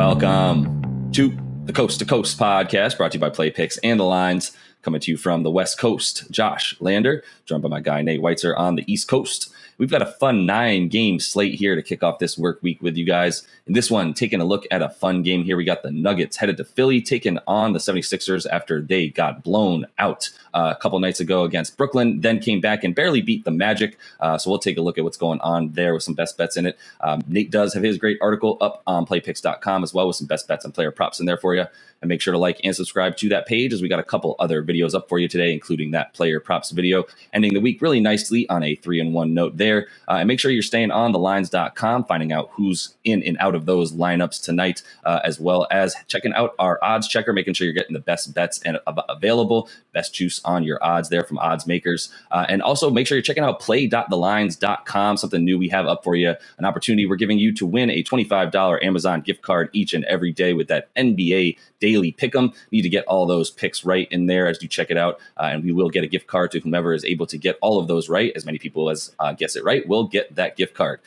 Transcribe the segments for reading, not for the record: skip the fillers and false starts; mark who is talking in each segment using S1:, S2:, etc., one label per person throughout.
S1: Welcome to the Coast to Coast podcast, brought to you by Play Picks and the Lines, coming to you from the West Coast. Josh Lander, joined by my guy Nate Weitzer on the East Coast. We've got a fun 9-game slate here to kick off this work week with you guys. In this one, taking a look at a fun game here. We got the Nuggets headed to Philly, taking on the 76ers after they got blown out a couple nights ago against Brooklyn, then came back and barely beat the Magic. So we'll take a look at what's going on there with some best bets in it. Nate does have his great article up on playpicks.com as well with some best bets and player props in there for you. And make sure to like and subscribe to that page as we got a couple other videos up for you today, including that player props video, ending the week really nicely on a 3-1 note there. And make sure you're staying on thelines.com, finding out who's in and out of those lineups tonight, as well as checking out our odds checker, making sure you're getting the best bets and available, best juice on your odds there from odds makers. And also make sure you're checking out play.thelines.com, something new we have up for you, an opportunity we're giving you to win a $25 Amazon gift card each and every day with that NBA daily pick'em. Need to get all those picks right in there as you check it out, and we will get a gift card to whomever is able to get all of those right. As many people as guess it right will get that gift card.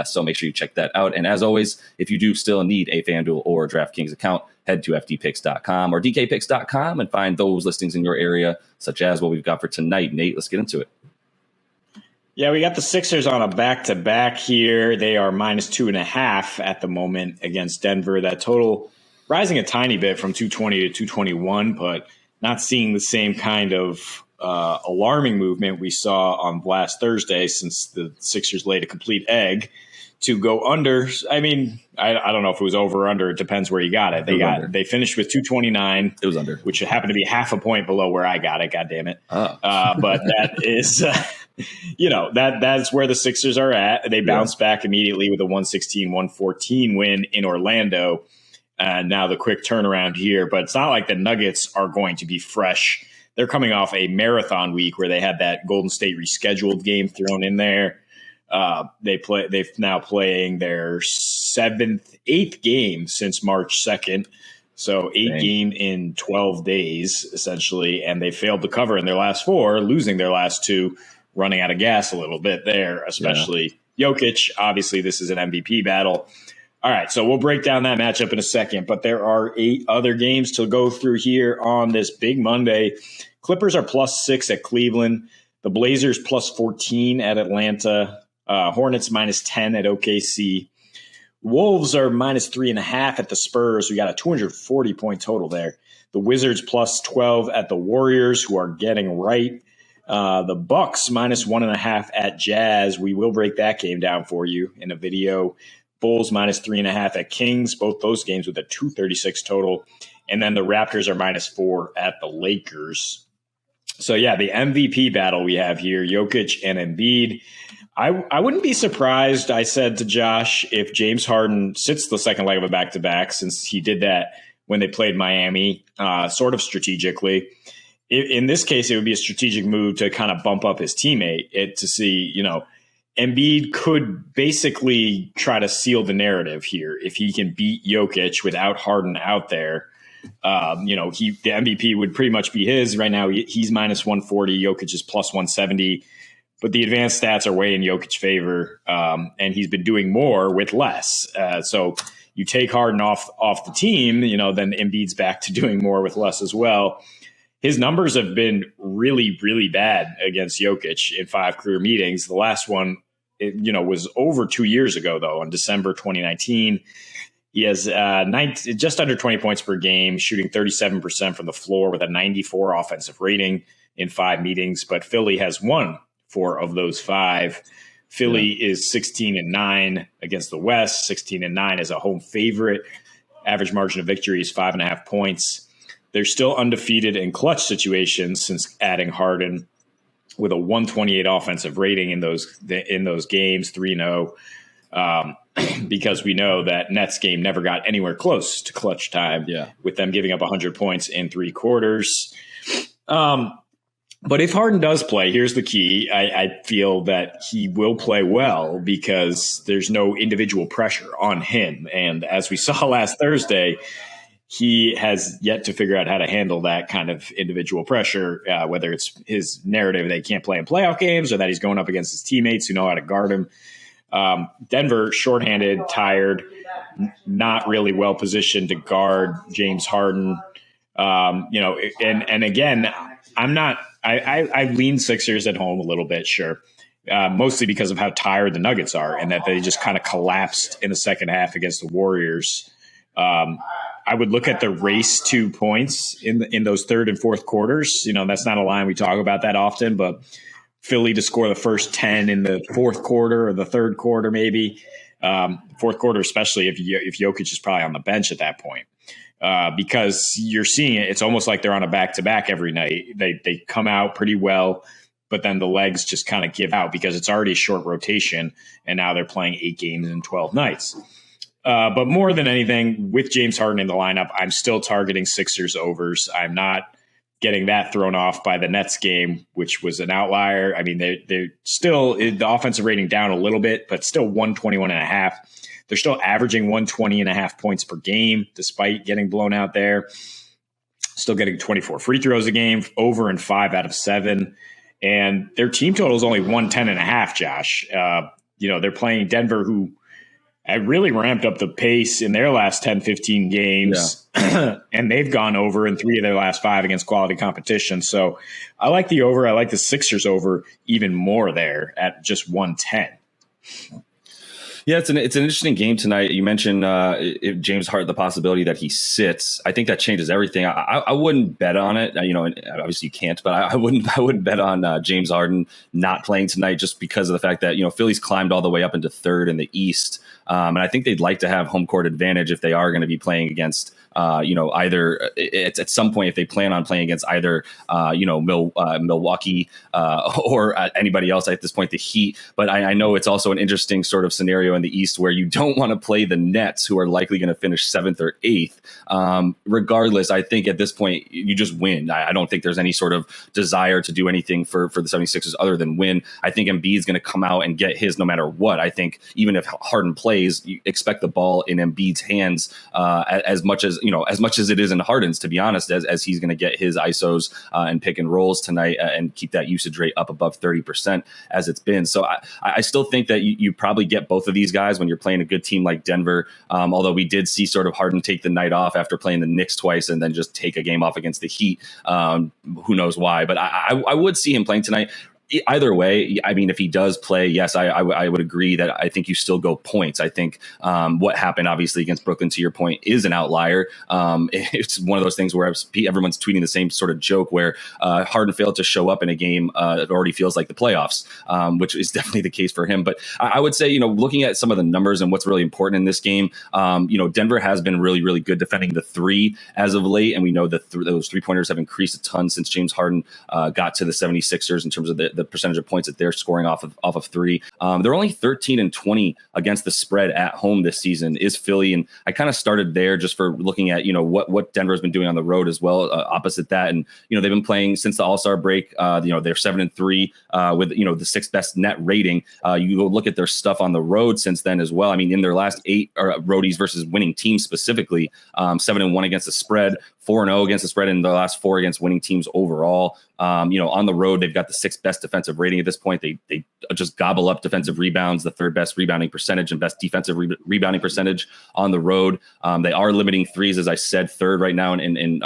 S1: So make sure you check that out. And as always, if you do still need a FanDuel or DraftKings account, head to fdpicks.com or dkpicks.com and find those listings in your area, such as what we've got for tonight. Nate, let's get into it.
S2: Yeah, we got the Sixers on a back-to-back here. They are minus 2.5 at the moment against Denver. That total rising a tiny bit from 220 to 221, but not seeing the same kind of alarming movement we saw on last Thursday, since the Sixers laid a complete egg to go under. I mean, I don't know if it was over or under. It depends where you got it. They finished with 229.
S1: It was under,
S2: which happened to be half a point below where I got it. God damn it! But that is, that's where the Sixers are at. They bounced back immediately with a 116-114 win in Orlando. Now the quick turnaround here, but it's not like the Nuggets are going to be fresh. They're coming off a marathon week where they had that Golden State rescheduled game thrown in there. They've now playing their 8th game since March 2nd. So 8 game in 12 days, essentially. And they failed to cover in their last 4, losing their last 2, running out of gas a little bit there, especially Jokic. Obviously, this is an MVP battle. All right, so we'll break down that matchup in a second, but there are 8 other games to go through here on this big Monday. Clippers are +6 at Cleveland. The Blazers +14 at Atlanta. Hornets -10 at OKC. Wolves are -3.5 at the Spurs. We got a 240-point total there. The Wizards +12 at the Warriors, who are getting right. The Bucks -1.5 at Jazz. We will break that game down for you in a video. Bulls -3.5 at Kings, both those games with a 236 total. And then the Raptors are -4 at the Lakers. So, yeah, the MVP battle we have here, Jokic and Embiid. I wouldn't be surprised, I said to Josh, if James Harden sits the second leg of a back-to-back, since he did that when they played Miami, sort of strategically. In this case, it would be a strategic move to kind of bump up his teammate to see, Embiid could basically try to seal the narrative here. If he can beat Jokic without Harden out there, the MVP would pretty much be his. Right now, he's -140. Jokic is +170. But the advanced stats are way in Jokic's favor, and he's been doing more with less. So you take Harden off the team, then Embiid's back to doing more with less as well. His numbers have been really, really bad against Jokic in 5 career meetings. The last one, was over 2 years ago, though, in December 2019. He has just under 20 points per game, shooting 37% from the floor with a 94 offensive rating in 5 meetings. But Philly has won 4 of those 5. Philly is 16-9 against the West, 16-9 as a home favorite. Average margin of victory is 5.5 points. They're still undefeated in clutch situations since adding Harden, with a 128 offensive rating in those games, 3-0. Because we know that Nets game never got anywhere close to clutch time, with them giving up 100 points in 3 quarters. But if Harden does play, here's the key. I feel that he will play well because there's no individual pressure on him. And as we saw last Thursday, he has yet to figure out how to handle that kind of individual pressure, whether it's his narrative that he can't play in playoff games or that he's going up against his teammates who know how to guard him. Denver, shorthanded, tired, not really well positioned to guard James Harden. And again, I lean Sixers at home a little bit, sure. Mostly because of how tired the Nuggets are and that they just kind of collapsed in the second half against the Warriors. I would look at the race to points in those third and fourth quarters. That's not a line we talk about that often, but Philly to score the first 10 in the fourth quarter or the third quarter, maybe fourth quarter, especially if Jokic is probably on the bench at that point. Because you're seeing it, it's almost like they're on a back-to-back every night. They come out pretty well, but then the legs just kind of give out because it's already a short rotation, and now they're playing 8 games in 12 nights. But more than anything, with James Harden in the lineup, I'm still targeting Sixers overs. I'm not getting that thrown off by the Nets game, which was an outlier. I mean, they're still the offensive rating down a little bit, but still 121.5. They're still averaging 120.5 points per game, despite getting blown out there. Still getting 24 free throws a game, over in 5 out of 7. And their team total is only 110.5, Josh. They're playing Denver, who had really ramped up the pace in their last 10, 15 games. Yeah. And they've gone over in 3 of their last 5 against quality competition. So I like the over. I like the Sixers over even more there at just 110.
S1: Yeah, it's an interesting game tonight. You mentioned if James Harden, the possibility that he sits. I think that changes everything. I wouldn't bet on it. Obviously you can't, but I wouldn't bet on James Harden not playing tonight just because of the fact that Philly's climbed all the way up into third in the East, and I think they'd like to have home court advantage if they are going to be playing against. Either it's at some point if they plan on playing against either, Milwaukee or anybody else at this point, the Heat. But I know it's also an interesting sort of scenario in the East where you don't want to play the Nets, who are likely going to finish 7th or 8th. Regardless, I think at this point you just win. I don't think there's any sort of desire to do anything for the 76ers other than win. I think Embiid's going to come out and get his no matter what. I think even if Harden plays, you expect the ball in Embiid's hands as much as it is in Harden's, to be honest, as he's going to get his ISOs and pick and rolls tonight and keep that usage rate up above 30% as it's been. So I still think that you probably get both of these guys when you're playing a good team like Denver. Although we did see sort of Harden take the night off after playing the Knicks twice and then just take a game off against the Heat. Who knows why? But I would see him playing tonight. Either way, I mean, if he does play, yes, I would agree that I think you still go points. I think what happened, obviously, against Brooklyn, to your point, is an outlier. It's one of those things where everyone's tweeting the same sort of joke where Harden failed to show up in a game. It already feels like the playoffs, which is definitely the case for him. But I would say, looking at some of the numbers and what's really important in this game, Denver has been really, really good defending the 3 as of late. And we know that those 3-pointers have increased a ton since James Harden got to the 76ers in terms of the percentage of points that they're scoring off of 3. They're only 13-20 against the spread at home this season is Philly. And I kind of started there just for looking at, what Denver's been doing on the road as well, opposite that. And, they've been playing since the All-Star break. They're 7-3 with, the 6th best net rating. You go look at their stuff on the road since then as well. I mean, in their last 8 roadies versus winning teams specifically, 7-1 against the spread, 4-0 against the spread in the last 4 against winning teams overall. On the road, they've got the 6th best defensive rating at this point. They just gobble up defensive rebounds, the 3rd best rebounding percentage and best defensive rebounding percentage on the road. They are limiting threes, as I said, 3rd right now in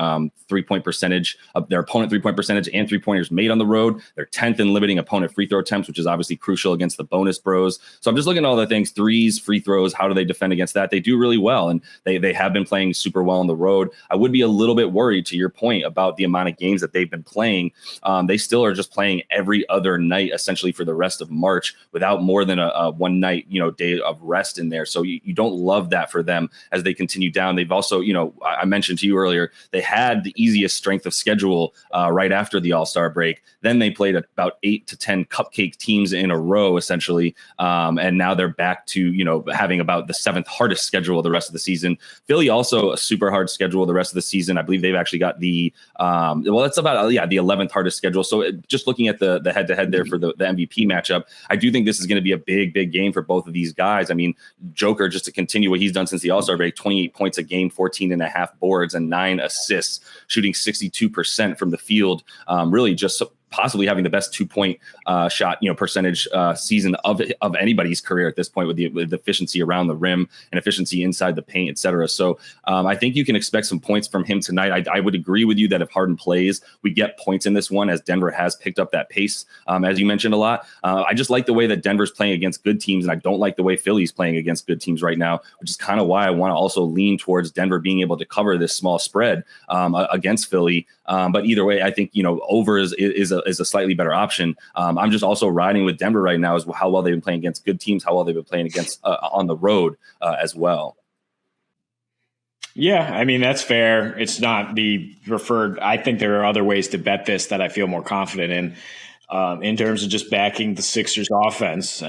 S1: 3-point percentage of their opponent, 3-point percentage and 3-pointers made on the road. They're 10th in limiting opponent free throw attempts, which is obviously crucial against the bonus bros. So I'm just looking at all the things, threes, free throws, how do they defend against that? They do really well, and they have been playing super well on the road. I would be a little bit worried, to your point, about the amount of games that they've been playing. They still are just playing every other night, essentially, for the rest of March without more than a one night, day of rest in there. So you don't love that for them as they continue down. They've also, I mentioned to you earlier, they had the easiest strength of schedule right after the All-Star break. Then they played about 8 to 10 cupcake teams in a row, essentially. And now they're back to, having about the 7th hardest schedule the rest of the season. Philly also a super hard schedule the rest of the season. I believe they've actually got the 11th hardest schedule. So just looking at the head-to-head there for the MVP matchup, I do think this is going to be a big, big game for both of these guys. I mean, Joker, just to continue what he's done since the All-Star break, 28 points a game, 14.5 boards, and 9 assists, shooting 62% from the field. Really just possibly having the best 2-point shot, percentage season of anybody's career at this point with the efficiency around the rim and efficiency inside the paint, et cetera. So I think you can expect some points from him tonight. I would agree with you that if Harden plays, we get points in this one, as Denver has picked up that pace, as you mentioned a lot. I just like the way that Denver's playing against good teams, and I don't like the way Philly's playing against good teams right now, which is kind of why I want to also lean towards Denver being able to cover this small spread against Philly. But either way, I think, over is a slightly better option. I'm just also riding with Denver right now, as how well they've been playing against good teams, how well they've been playing against on the road as well.
S2: Yeah, I mean, that's fair. It's not the preferred. I think there are other ways to bet this that I feel more confident in terms of just backing the Sixers offense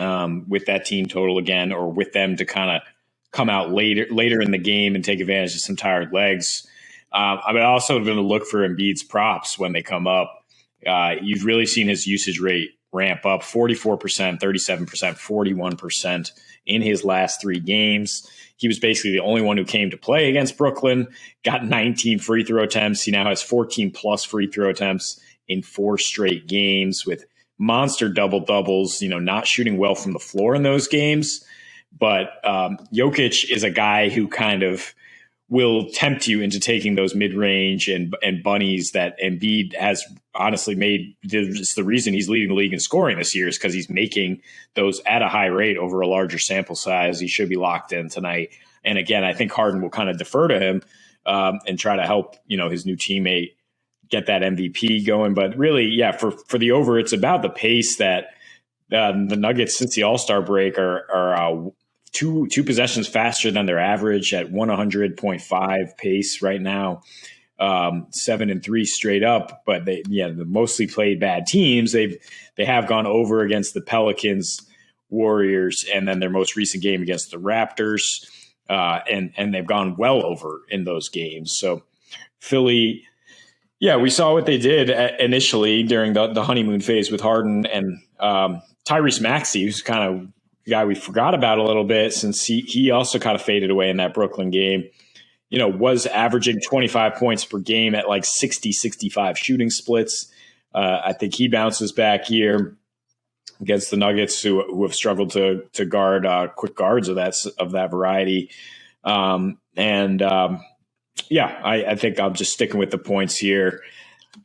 S2: with that team total again, or with them to kind of come out later in the game and take advantage of some tired legs. I'm also going to look for Embiid's props when they come up. You've really seen his usage rate ramp up: 44%, 37%, 41% in his last 3 games. He was basically the only one who came to play against Brooklyn, got 19 free throw attempts. He now has 14 plus free throw attempts in 4 straight games, with monster double-doubles, not shooting well from the floor in those games. But Jokic is a guy who kind of will tempt you into taking those mid-range and bunnies that Embiid has honestly made. It's the reason he's leading the league in scoring this year, is because he's making those at a high rate over a larger sample size. He should be locked in tonight. And again, I think Harden will kind of defer to him and try to help, his new teammate get that MVP going. But really, yeah, for the over, it's about the pace that the Nuggets, since the All-Star break, are two possessions faster than their average at 100.5 pace right now, 7-3 straight up. But they mostly played bad teams. They have gone over against the Pelicans, Warriors, and then their most recent game against the Raptors, and they've gone well over in those games. So Philly, yeah, we saw what they did initially during the honeymoon phase with Harden and Tyrese Maxey, who's kind of guy we forgot about a little bit, since he also kind of faded away in that Brooklyn game, was averaging 25 points per game at like 60-65 shooting splits. I think he bounces back here against the Nuggets, who have struggled to guard quick guards of that variety. I think I'm just sticking with the points here.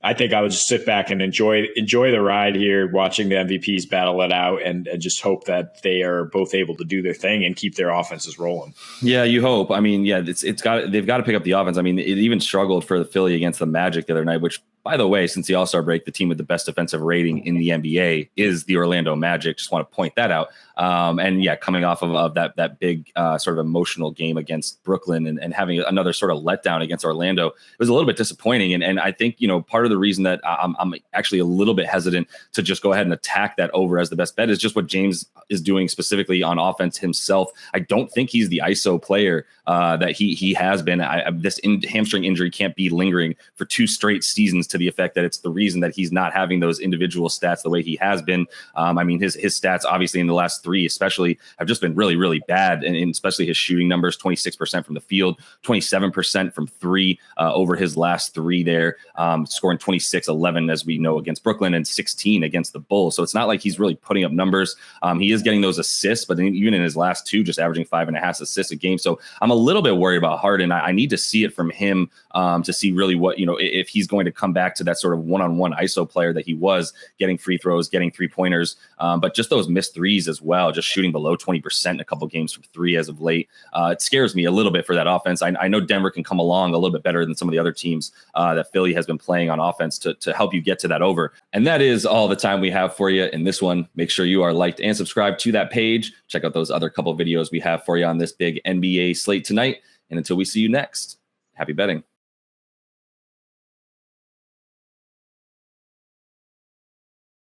S2: I think I would just sit back and enjoy the ride here, watching the MVPs battle it out, and just hope that they are both able to do their thing and keep their offenses rolling.
S1: Yeah, you hope. I mean, yeah, they've got to pick up the offense. I mean, it even struggled for the Philly against the Magic the other night, which, by the way, since the All-Star break, the team with the best defensive rating in the NBA is the Orlando Magic. Just want to point that out. And yeah, coming off of that big sort of emotional game against Brooklyn and having another sort of letdown against Orlando, it was a little bit disappointing. And I think, part of the reason that I'm actually a little bit hesitant to just go ahead and attack that over as the best bet is just what James is doing specifically on offense himself. I don't think he's the ISO player that he has been. This hamstring injury can't be lingering for 2 straight seasons to the effect that it's the reason that he's not having those individual stats the way he has been. I mean, his stats, obviously, in the last 3 especially, have just been really, really bad. And especially his shooting numbers, 26% from the field, 27% from 3 over his last 3 there, scoring 26, 11, as we know, against Brooklyn, and 16 against the Bulls. So it's not like he's really putting up numbers. He is getting those assists, but even in his last 2, just averaging 5.5 assists a game. So I'm a little bit worried about Harden. I need to see it from him to see really what, if he's going to come back to that sort of one-on-one ISO player that he was, getting free throws, getting 3-pointers, but just those missed threes as well, just shooting below 20% in a couple games from 3 as of late. It scares me a little bit for that offense. I know Denver can come along a little bit better than some of the other teams that Philly has been playing on offense to help you get to that over. And that is all the time we have for you in this one. Make sure you are liked and subscribed to that page. Check out those other couple videos we have for you on this big NBA slate tonight. And until we see you next, happy betting.